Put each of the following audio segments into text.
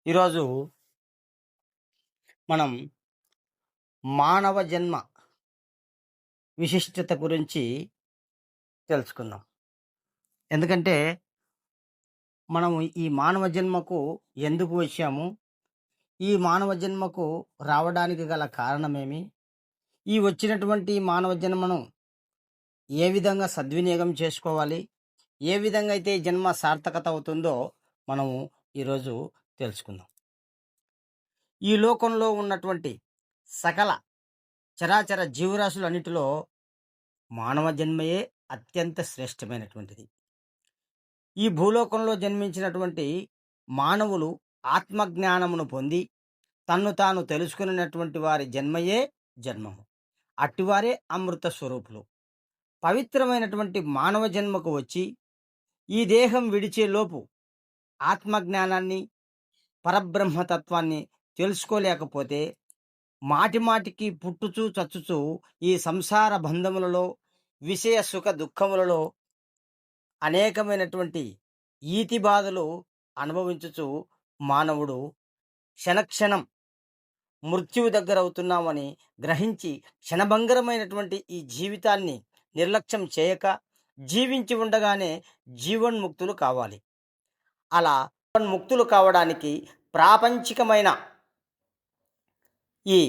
ఈరోజు మనం మానవ జన్మ విశిష్టత గురించి తెలుసుకుందాం. ఎందుకంటే మనం ఈ మానవ జన్మకు ఎందుకు వచ్చాము, ఈ మానవ జన్మకు రావడానికి గల కారణమేమి, ఈ వచ్చినటువంటి మానవ జన్మను ఏ విధంగా సద్వినియోగం చేసుకోవాలి, ఏ విధంగా అయితే ఈ జన్మ సార్థకత అవుతుందో మనము ఈరోజు తెలుసుకుందాం. ఈ లోకంలో ఉన్నటువంటి సకల చరాచర జీవరాశులన్నిటిలో మానవ జన్మయే అత్యంత శ్రేష్టమైనటువంటిది. ఈ భూలోకంలో జన్మించినటువంటి మానవులు ఆత్మజ్ఞానమును పొంది తన్ను తాను తెలుసుకున్నటువంటి వారి జన్మయే జన్మము. అట్టివారే అమృత స్వరూపులు. పవిత్రమైనటువంటి మానవ జన్మకు వచ్చి ఈ దేహం విడిచే లోపు ఆత్మజ్ఞానాన్ని, పరబ్రహ్మతత్వాన్ని తెలుసుకోలేకపోతే మాటిమాటికి పుట్టుచూ చచ్చుచూ ఈ సంసార బంధములలో, విషయ సుఖ దుఃఖములలో అనేకమైనటువంటి ఈతి బాధలు అనుభవించుచు మానవుడు క్షణక్షణం మృత్యువు దగ్గర అవుతున్నామని గ్రహించి క్షణభంగరమైనటువంటి ఈ జీవితాన్ని నిర్లక్ష్యం చేయక జీవించి ఉండగానే జీవన్ముక్తులు కావాలి. అలా జీవన్ముక్తులు కావడానికి ప్రాపంచికమైన ఈ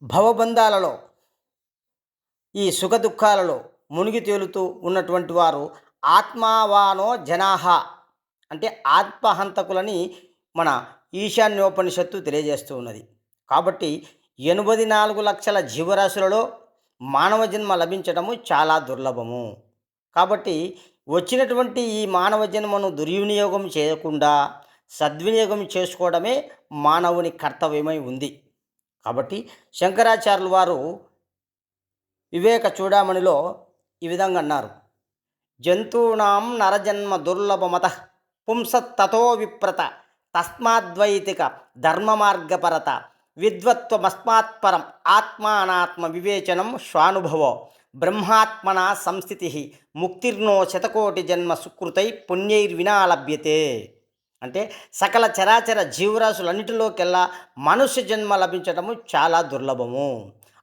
భవబంధాలలో, ఈ సుఖ దుఃఖాలలో మునిగి తేలుతూ ఉన్నటువంటి వారు ఆత్మావానో జనాహ అంటే ఆత్మహంతకులని మన ఈశాన్యోపనిషత్తు తెలియజేస్తూ ఉన్నది. కాబట్టి 84 లక్షల జీవరాశులలో మానవ జన్మ లభించడము చాలా దుర్లభము. కాబట్టి వచ్చినటువంటి ఈ మానవ జన్మను దుర్వినియోగం చేయకుండా సద్వినియోగం చేసుకోవడమే మానవుని కర్తవ్యమై ఉంది. కాబట్టి శంకరాచార్యులు వారు వివేక చూడామణిలో ఈ విధంగా అన్నారు: జంతూనాం నరజన్మ దుర్లభమత పుంసత్తతో విప్రత తస్మాద్వైతిక ధర్మమార్గపరత విద్వత్వమస్మాత్పరం ఆత్మానాత్మ వివేచనం స్వానుభవో బ్రహ్మాత్మన సంస్థితి ముక్తిర్నో శతకోటి జన్మ సుకృతై పుణ్యైర్వినా లభ్యతే. అంటే సకల చరాచర జీవరాశులన్నిటిలోకెల్లా మనుష్య జన్మ లభించడము చాలా దుర్లభము.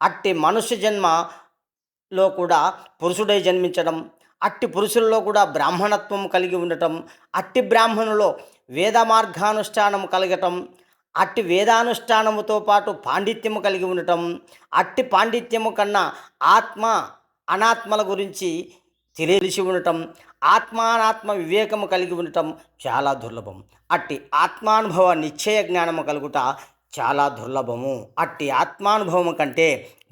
అట్టి మనుష్య జన్మలో కూడా పురుషుడై జన్మించడం, అట్టి పురుషుల్లో కూడా బ్రాహ్మణత్వం కలిగి ఉండటం, అట్టి బ్రాహ్మణులో వేద మార్గానుష్ఠానం కలగటం, అట్టి వేదానుష్ఠానముతో పాటు పాండిత్యము కలిగి ఉండటం, అట్టి పాండిత్యము కన్నా ఆత్మ అనాత్మల గురించి తెలిసి ఉండటం, ఆత్మానాత్మ వివేకము కలిగి ఉండటం చాలా దుర్లభం. అట్టి ఆత్మానుభవ నిశ్చయ జ్ఞానము కలుగుట చాలా దుర్లభము. అట్టి ఆత్మానుభవము కంటే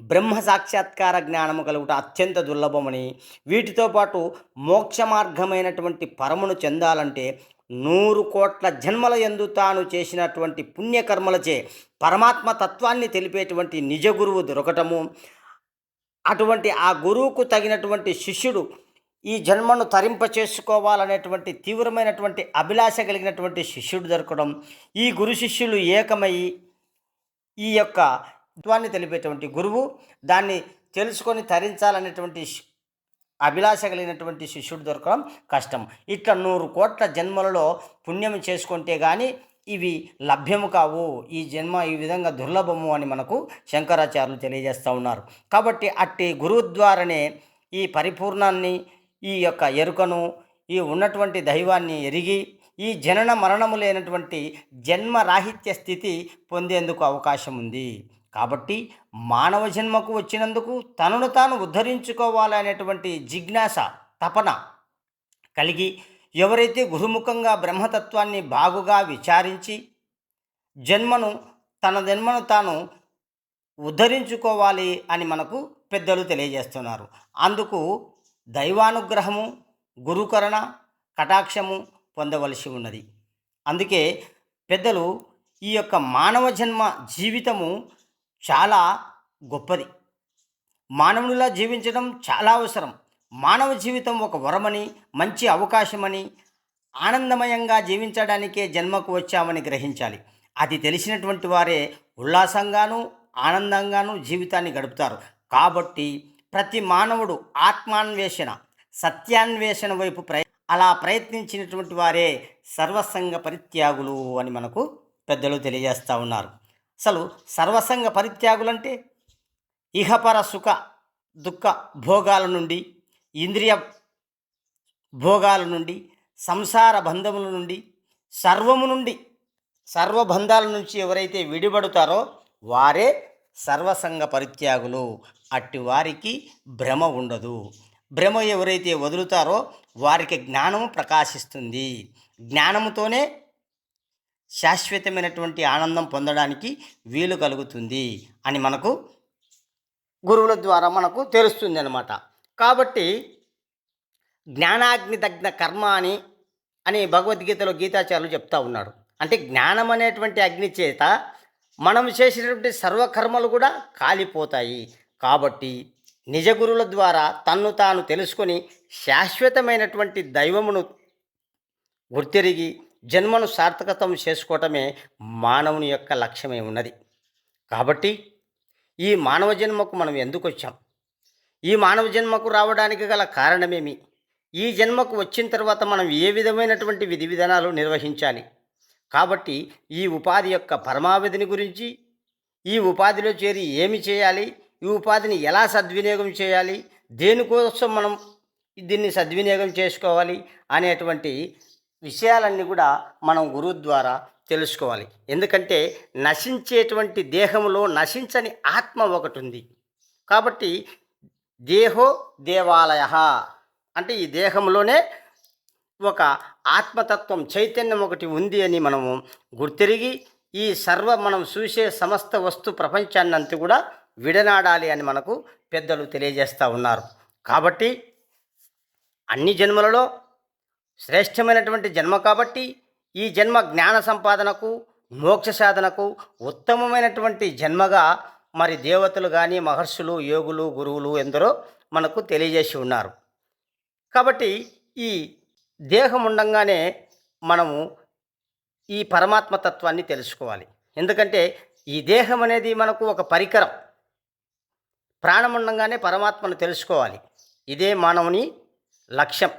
బ్రహ్మ సాక్షాత్కార జ్ఞానము కలుగుట అత్యంత దుర్లభమని, వీటితో పాటు మోక్ష మార్గమైనటువంటి పరమును చెందాలంటే 100 కోట్ల జన్మల యందు తాను చేసినటువంటి పుణ్యకర్మలచే పరమాత్మ తత్వాన్ని తెలిపేటువంటి నిజ గురువు దొరకటము, అటువంటి ఆ గురువుకు తగినటువంటి శిష్యుడు ఈ జన్మను తరింప చేసుకోవాలనేటువంటి తీవ్రమైనటువంటి అభిలాష కలిగినటువంటి శిష్యుడు దొరకడం, ఈ గురు శిష్యులు ఏకమై ఈ యొక్క తత్వాన్ని తెలిపేటువంటి గురువు దాన్ని తెలుసుకొని తరించాలనేటువంటి అభిలాష కలిగినటువంటి శిష్యుడు దొరకడం కష్టం. ఇట్లా 100 కోట్ల జన్మలలో పుణ్యం చేసుకుంటే కానీ ఇవి లభ్యము కావు. ఈ జన్మ ఈ విధంగా దుర్లభము అని మనకు శంకరాచార్యులు తెలియజేస్తూ ఉన్నారు. కాబట్టి అట్టి గురువు ద్వారానే ఈ పరిపూర్ణాన్ని, ఈ యొక్క ఎరుకను, ఈ ఉన్నటువంటి దైవాన్ని ఎరిగి ఈ జనన మరణము లేనటువంటి జన్మరాహిత్య స్థితి పొందేందుకు అవకాశం ఉంది. కాబట్టి మానవ జన్మకు వచ్చినందుకు తనను తాను ఉద్ధరించుకోవాలనేటువంటి జిజ్ఞాస, తపన కలిగి ఎవరైతే గురుముఖంగా బ్రహ్మతత్వాన్ని బాగుగా విచారించి తన జన్మను తాను ఉద్ధరించుకోవాలి అని మనకు పెద్దలు తెలియజేస్తున్నారు. అందుకు దైవానుగ్రహము, గురుకరణ, కటాక్షము పొందవలసి ఉన్నది. అందుకే పెద్దలు ఈ యొక్క మానవ జన్మ జీవితము చాలా గొప్పది. మానవునిలా జీవించడం చాలా అవసరం. మానవ జీవితం ఒక వరమని, మంచి అవకాశమని, ఆనందమయంగా జీవించడానికే జన్మకు వచ్చామని గ్రహించాలి. అది తెలిసినటువంటి వారే ఉల్లాసంగాను ఆనందంగాను జీవితాన్ని గడుపుతారు. కాబట్టి ప్రతి మానవుడు ఆత్మాన్వేషణ, సత్యాన్వేషణ వైపు అలా ప్రయత్నించినటువంటి వారే సర్వసంగ పరిత్యాగులు అని మనకు పెద్దలు తెలియజేస్తూ ఉన్నారు. అసలు సర్వసంగ పరిత్యాగులంటే ఇహపర సుఖ దుఃఖ భోగాల నుండి, ఇంద్రియ భోగాల నుండి, సంసార బంధముల నుండి, సర్వము నుండి, సర్వబంధాల నుంచి ఎవరైతే విడిపడతారో వారే సర్వసంగ పరిత్యాగులు. అట్టి వారికి భ్రమ ఉండదు. భ్రమ ఎవరైతే వదులుతారో వారికి జ్ఞానము ప్రకాశిస్తుంది. జ్ఞానముతోనే శాశ్వతమైనటువంటి ఆనందం పొందడానికి వీలు కలుగుతుంది అని మనకు గురువుల ద్వారా మనకు తెలుస్తుంది అన్నమాట. కాబట్టి జ్ఞానాగ్ని దగ్న కర్మ అని భగవద్గీతలో గీతాచార్యులు చెప్తా ఉన్నాడు. అంటే జ్ఞానం అనేటువంటి అగ్ని చేత మనం చేసినటువంటి సర్వకర్మలు కూడా కాలిపోతాయి. కాబట్టి నిజ గురువుల ద్వారా తన్ను తాను తెలుసుకొని శాశ్వతమైనటువంటి దైవమును గుర్తెరిగి జన్మను సార్థకతం చేసుకోవటమే మానవుని యొక్క లక్ష్యమే ఉన్నది. కాబట్టి ఈ మానవ జన్మకు మనం ఎందుకు వచ్చాం? ఈ మానవ జన్మకు రావడానికి గల కారణమేమి? ఈ జన్మకు వచ్చిన తర్వాత మనం ఏ విధమైనటువంటి విధి విధానాలు నిర్వహించాలి? కాబట్టి ఈ ఉపాధి యొక్క పరమావధిని గురించి, ఈ ఉపాధిలో చేరి ఏమి చేయాలి, ఈ ఉపాధిని ఎలా సద్వినియోగం చేయాలి, దేనికోసం మనం దీన్ని సద్వినియోగం చేసుకోవాలి అనేటువంటి విషయాలన్నీ కూడా మనం గురువు ద్వారా తెలుసుకోవాలి. ఎందుకంటే నశించేటువంటి దేహంలో నశించని ఆత్మ ఒకటి ఉంది. కాబట్టి దేహో దేవాలయ అంటే ఈ దేహంలోనే ఒక ఆత్మతత్వం చైతన్యం ఒకటి ఉంది అని మనము గుర్తిరిగి ఈ మనం చూసే సమస్త వస్తు ప్రపంచాన్నంతా కూడా విడనాడాలి అని మనకు పెద్దలు తెలియజేస్తూ ఉన్నారు. కాబట్టి అన్ని జన్మలలో శ్రేష్టమైనటువంటి జన్మ కాబట్టి ఈ జన్మ జ్ఞాన సంపాదనకు, మోక్ష సాధనకు ఉత్తమమైనటువంటి జన్మగా మరి దేవతలు కానీ, మహర్షులు, యోగులు, గురువులు ఎందరో మనకు తెలియజేసి ఉన్నారు. కాబట్టి ఈ దేహం ఉండంగానే మనము ఈ పరమాత్మతత్వాన్ని తెలుసుకోవాలి. ఎందుకంటే ఈ దేహం అనేది మనకు ఒక పరికరం. ప్రాణం ఉండంగానే పరమాత్మను తెలుసుకోవాలి. ఇదే మానవుని లక్ష్యం.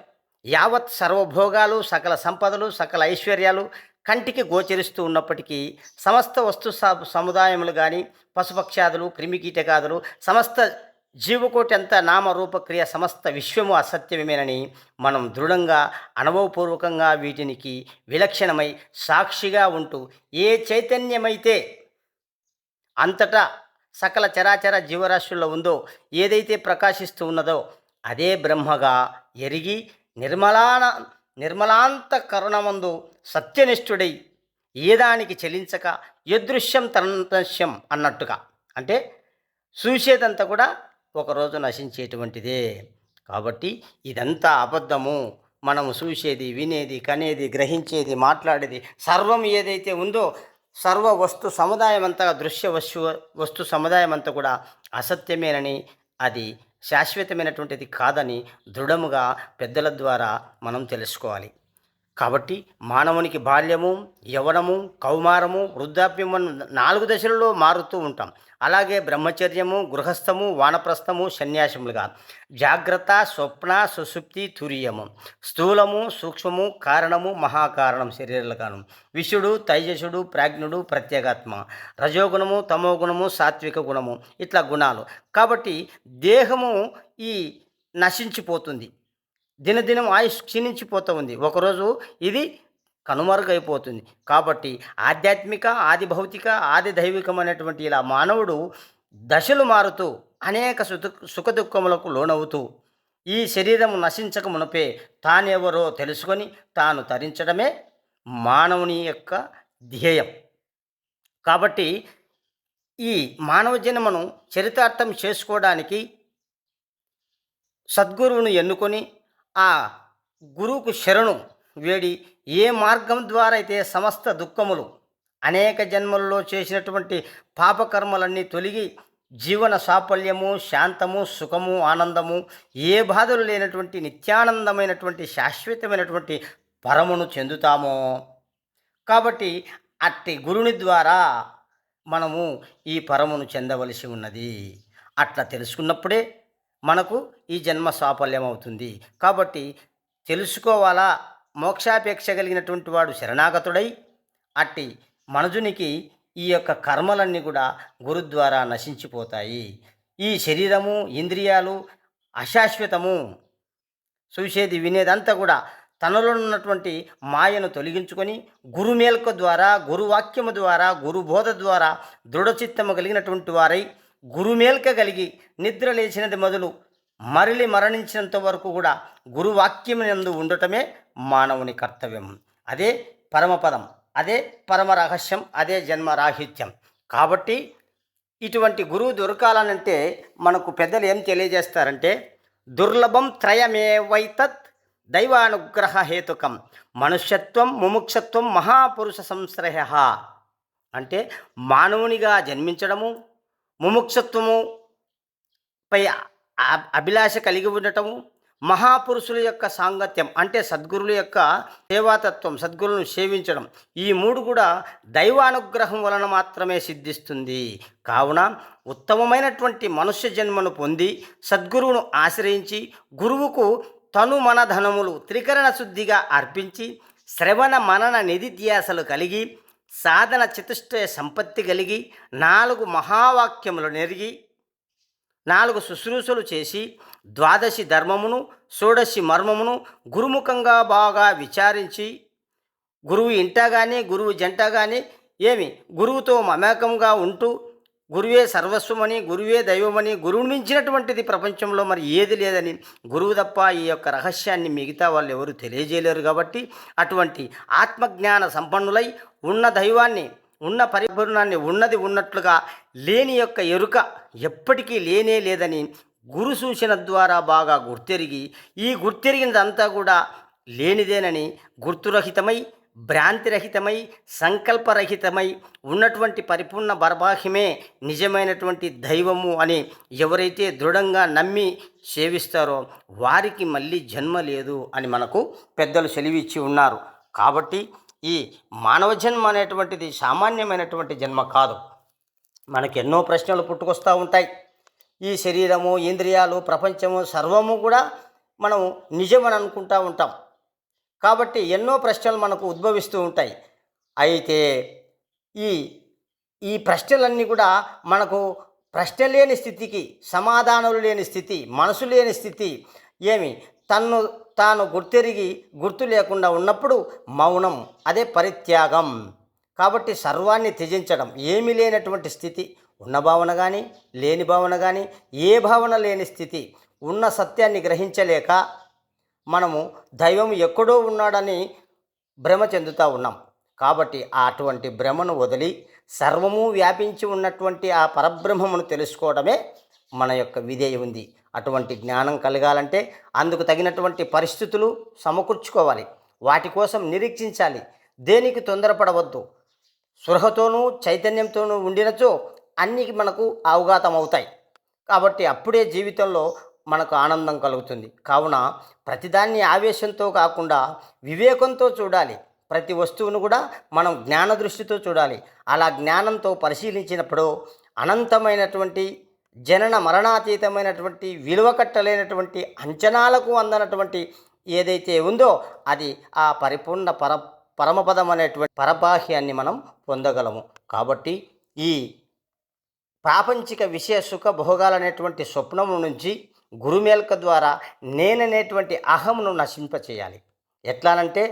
యావత్ సర్వభోగాలు, సకల సంపదలు, సకల ఐశ్వర్యాలు కంటికి గోచరిస్తూ ఉన్నప్పటికీ సమస్త వస్తు సముదాయములు కానీ, పశుపక్షాదులు, క్రిమికీటకాదులు, సమస్త జీవకోటి అంతా నామరూపక్రియ సమస్త విశ్వము అసత్యమేనని మనం దృఢంగా అనుభవపూర్వకంగా వీటికి విలక్షణమై సాక్షిగా ఉంటూ ఏ చైతన్యమైతే అంతటా సకల చరాచర జీవరాశుల్లో ఉందో, ఏదైతే ప్రకాశిస్తూ ఉన్నదో అదే బ్రహ్మగా ఎరిగి నిర్మలాంతకరణమందు సత్యనిష్ఠుడై ఏదానికి చెలించక యదృశ్యం తన్నశ్యం అన్నట్టుగా, అంటే చూసేదంతా కూడా ఒకరోజు నశించేటువంటిదే. కాబట్టి ఇదంతా అబద్ధము. మనము చూసేది, వినేది, కనేది, గ్రహించేది, మాట్లాడేది సర్వం ఏదైతే ఉందో సర్వ వస్తు సముదాయం అంతా, దృశ్య వస్తు సముదాయం అంతా కూడా అసత్యమేనని, అది శాశ్వతమైనటువంటిది కాదని దృఢముగా పెద్దల ద్వారా మనం తెలుసుకోవాలి. కాబట్టి మానవునికి బాల్యము, యవ్వనము, కౌమారము, వృద్ధాప్యము 4 దశలలో మారుతూ ఉంటాం. అలాగే బ్రహ్మచర్యము, గృహస్థము, వానప్రస్థము, సన్యాసములుగా జాగ్రత్త, స్వప్న, సుషుప్తి, తురియము, స్థూలము, సూక్ష్మము, కారణము, మహాకారణం శరీరాలుగాను, విశుడు, తైజసుడు, ప్రాజ్ఞుడు, ప్రత్యేగాత్మ, రజోగుణము, తమోగుణము, సాత్విక గుణము, ఇట్లా గుణాలు. కాబట్టి దేహము ఈ నశించిపోతుంది. దినదినం ఆయుష్ క్షీణించిపోతూ ఉంది. ఒకరోజు ఇది కనుమరుగైపోతుంది. కాబట్టి ఆధ్యాత్మిక, ఆది భౌతిక, ఆది దైవికమైనటువంటి ఇలా మానవుడు దశలు మారుతూ అనేక సుఖదుఖములకు లోనవుతూ ఈ శరీరం నశించక మునపే తానెవరో తెలుసుకొని తాను తరించడమే మానవుని యొక్క ధ్యేయం. కాబట్టి ఈ మానవ జన్మను చరితార్థం చేసుకోవడానికి సద్గురువును ఎన్నుకొని ఆ గురువుకు శరణు వేడి ఏ మార్గం ద్వారా అయితే సమస్త దుఃఖములు, అనేక జన్మల్లో చేసినటువంటి పాపకర్మలన్నీ తొలగి జీవన సాఫల్యము, శాంతము, సుఖము, ఆనందము, ఏ బాధలు లేనటువంటి నిత్యానందమైనటువంటి శాశ్వతమైనటువంటి పరమును చెందుతామో. కాబట్టి అట్టి గురుని ద్వారా మనము ఈ పరమును చెందవలసి ఉన్నది. అట్లా తెలుసుకున్నప్పుడే మనకు ఈ జన్మ సాఫల్యం అవుతుంది. కాబట్టి తెలుసుకోవాలా మోక్షాపేక్ష కలిగినటువంటి వాడు శరణాగతుడై అట్టి మనుజునికి ఈ యొక్క కర్మలన్నీ కూడా గురు ద్వారా నశించిపోతాయి. ఈ శరీరము ఇంద్రియాలు అశాశ్వతము. చూసేది వినేదంతా కూడా తనలో ఉన్నటువంటి మాయను తొలగించుకొని గురుమేల్క ద్వారా, గురువాక్యము ద్వారా, గురుబోధ ద్వారా దృఢచిత్తము కలిగినటువంటి వారై గురుమేల్క కలిగి నిద్ర లేచినది మొదలు మరలి మరణించినంత వరకు కూడా గురువాక్యమునందు ఉండటమే మానవుని కర్తవ్యం. అదే పరమపదం, అదే పరమ రహస్యం, అదే జన్మరాహిత్యం. కాబట్టి ఇటువంటి గురువు దొరకాలనంటే మనకు పెద్దలు ఏం తెలియజేస్తారంటే, దుర్లభం త్రయమేవైతత్ దైవానుగ్రహ హేతుకం మనుష్యత్వం ముముక్షత్వం మహాపురుష సంశ్రయ. అంటే మానవునిగా జన్మించడము, ముముక్షత్వము పై అభిలాష కలిగి ఉండటము, మహాపురుషుల యొక్క సాంగత్యం అంటే సద్గురుల యొక్క సేవాతత్వం, సద్గురులను సేవించడం, ఈ మూడు కూడా దైవానుగ్రహం వలన మాత్రమే సిద్ధిస్తుంది. కావున ఉత్తమమైనటువంటి మనుష్య జన్మను పొంది సద్గురువును ఆశ్రయించి గురువుకు తను మన ధనములు త్రికరణ శుద్ధిగా అర్పించి శ్రవణ మనన నిధిధ్యాసలు కలిగి సాధన చతుష్టయ సంపత్తి కలిగి 4 మహావాక్యములు నెరిగి 4 శుశ్రూషలు చేసి ద్వాదశి ధర్మమును షోడశి మర్మమును గురుముఖంగా బాగా విచారించి గురువు ఇంట కానీ గురువు జంట కానీ గురువుతో మమేకంగా ఉంటూ గురువే సర్వస్వమని, గురువే దైవమని, గురువుని మించినటువంటిది ప్రపంచంలో మరి ఏది లేదని, గురువు తప్ప ఈ యొక్క రహస్యాన్ని మిగతా వాళ్ళు ఎవరు తెలియజేయలేరు. కాబట్టి అటువంటి ఆత్మజ్ఞాన సంపన్నులై ఉన్న దైవాన్ని, ఉన్న పరిపూర్ణాన్ని ఉన్నది ఉన్నట్లుగా లేని యొక్క ఎరుక ఎప్పటికీ లేనే లేదని గురు సూచన ద్వారా బాగా గుర్తెరిగి ఈ గుర్తెరిగినదంతా కూడా లేనిదేనని గుర్తురహితమై భ్రాంతిరహితమై సంకల్పరహితమై ఉన్నటువంటి పరిపూర్ణ బర్బాహ్యమే నిజమైనటువంటి దైవము అని ఎవరైతే దృఢంగా నమ్మి సేవిస్తారో వారికి మళ్ళీ జన్మ లేదు అని మనకు పెద్దలు సెలివిచ్చి ఉన్నారు. కాబట్టి ఈ మానవ జన్మ అనేటువంటిది సామాన్యమైనటువంటి జన్మ కాదు. మనకి ఎన్నో ప్రశ్నలు పుట్టుకొస్తూ ఉంటాయి. ఈ శరీరము, ఇంద్రియాలు, ప్రపంచము సర్వము కూడా మనం నిజమని అనుకుంటూ ఉంటాం. కాబట్టి ఎన్నో ప్రశ్నలు మనకు ఉద్భవిస్తూ ఉంటాయి. అయితే ఈ ఈ ప్రశ్నలన్నీ కూడా మనకు ప్రశ్న లేని స్థితికి, సమాధానాలు లేని స్థితి, మనసు లేని స్థితి, తన్ను తాను గుర్తెరిగి గుర్తు లేకుండా ఉన్నప్పుడు మౌనం, అదే పరిత్యాగం. కాబట్టి సర్వాన్ని త్యజించడం, ఏమీ లేనటువంటి స్థితి, ఉన్న భావన కానీ లేని భావన కానీ ఏ భావన లేని స్థితి, ఉన్న సత్యాన్ని గ్రహించలేక మనము దైవం ఎక్కడో ఉన్నాడని భ్రమ చెందుతూ ఉన్నాం. కాబట్టి అటువంటి భ్రమను వదిలి సర్వము వ్యాపించి ఉన్నటువంటి ఆ పరబ్రహ్మమును తెలుసుకోవడమే మన యొక్క విధేయ ఉంది. అటువంటి జ్ఞానం కలగాలంటే అందుకు తగినటువంటి పరిస్థితులు సమకూర్చుకోవాలి, వాటి కోసం నిరీక్షించాలి. దేనికి తొందరపడవద్దు. స్పృహతోనూ చైతన్యంతోనూ ఉండినచో అన్నీ మనకు అవగాతం అవుతాయి. కాబట్టి అప్పుడే జీవితంలో మనకు ఆనందం కలుగుతుంది. కావున ప్రతిదాన్ని ఆవేశంతో కాకుండా వివేకంతో చూడాలి. ప్రతి వస్తువును కూడా మనం జ్ఞాన దృష్టితో చూడాలి. అలా జ్ఞానంతో పరిశీలించినప్పుడు అనంతమైనటువంటి జనన మరణాతీతమైనటువంటి విలువ కట్టలేనటువంటి అంచనాలకు అందనటువంటి ఏదైతే ఉందో అది ఆ పరిపూర్ణ పరమపదం అనేటువంటి పరబాహ్యాన్ని మనం పొందగలము. కాబట్టి ఈ ప్రాపంచిక విషయ సుఖ భోగాలనేటువంటి స్వప్నము నుంచి గురుమేల్క ద్వారా నేననేటువంటి అహమును నశింపచేయాలి. ఎట్లానంటే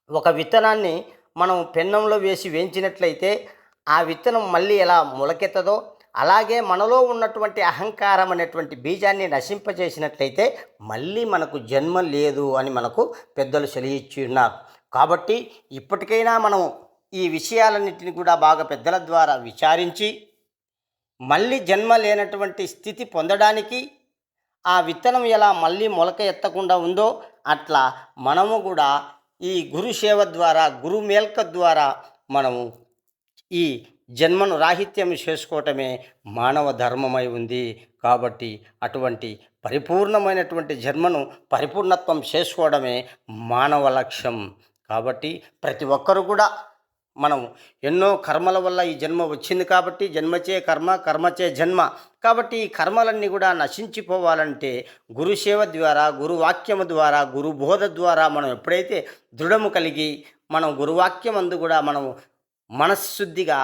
ఒక విత్తనాన్ని మనం పెన్నంలో వేసి వేయించినట్లయితే ఆ విత్తనం మళ్ళీ ఎలా మొలకెత్తదో అలాగే మనలో ఉన్నటువంటి అహంకారం అనేటువంటి బీజాన్ని నశింపచేసినట్లయితే మళ్ళీ మనకు జన్మ లేదు అని మనకు పెద్దలు సెలవిచ్చి ఉన్నారు. కాబట్టి ఇప్పటికైనా మనం ఈ విషయాలన్నింటినీ కూడా బాగా పెద్దల ద్వారా విచారించి మళ్ళీ జన్మ లేనటువంటి స్థితి పొందడానికి ఆ విత్తనం ఎలా మళ్ళీ మొలక ఎత్తకుండా ఉందో అట్లా మనము కూడా ఈ గురు సేవ ద్వారా, గురు మేల్క ద్వారా మనము ఈ జన్మను రాహిత్యం చేసుకోవటమే మానవ ధర్మమై ఉంది. కాబట్టి అటువంటి పరిపూర్ణమైనటువంటి జన్మను పరిపూర్ణత్వం చేసుకోవడమే మానవ లక్ష్యం. కాబట్టి ప్రతి ఒక్కరు కూడా మనం ఎన్నో కర్మల వల్ల ఈ జన్మ వచ్చింది కాబట్టి జన్మచే కర్మ కర్మచే జన్మ. కాబట్టి ఈ కర్మలన్నీ కూడా నశించిపోవాలంటే గురుసేవ ద్వారా, గురువాక్యము ద్వారా, గురుబోధ ద్వారా మనం ఎప్పుడైతే దృఢము కలిగి మనం గురువాక్యమందు కూడా మనం మనశ్శుద్ధిగా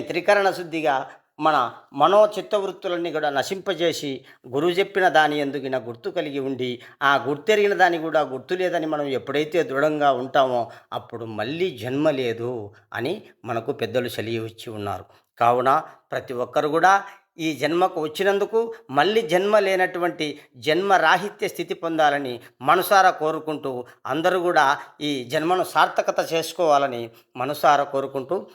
త్రికరణ శుద్ధిగా మన మనోచిత్తవృత్తులన్నీ కూడా నశింపజేసి గురువు చెప్పిన దాని ఎందుకిన గుర్తు కలిగి ఉండి ఆ గుర్తెరిగిన దాని కూడా గుర్తు లేదని మనం ఎప్పుడైతే దృఢంగా ఉంటామో అప్పుడు మళ్ళీ జన్మ లేదు అని మనకు పెద్దలు సెలవిచ్చి ఉన్నారు. కావున ప్రతి ఒక్కరు కూడా ఈ జన్మకు వచ్చినందుకు మళ్ళీ జన్మ లేనటువంటి జన్మరాహిత్య స్థితి పొందాలని మనసారా కోరుకుంటూ అందరూ కూడా ఈ జన్మను సార్థకత చేసుకోవాలని మనసారా కోరుకుంటూ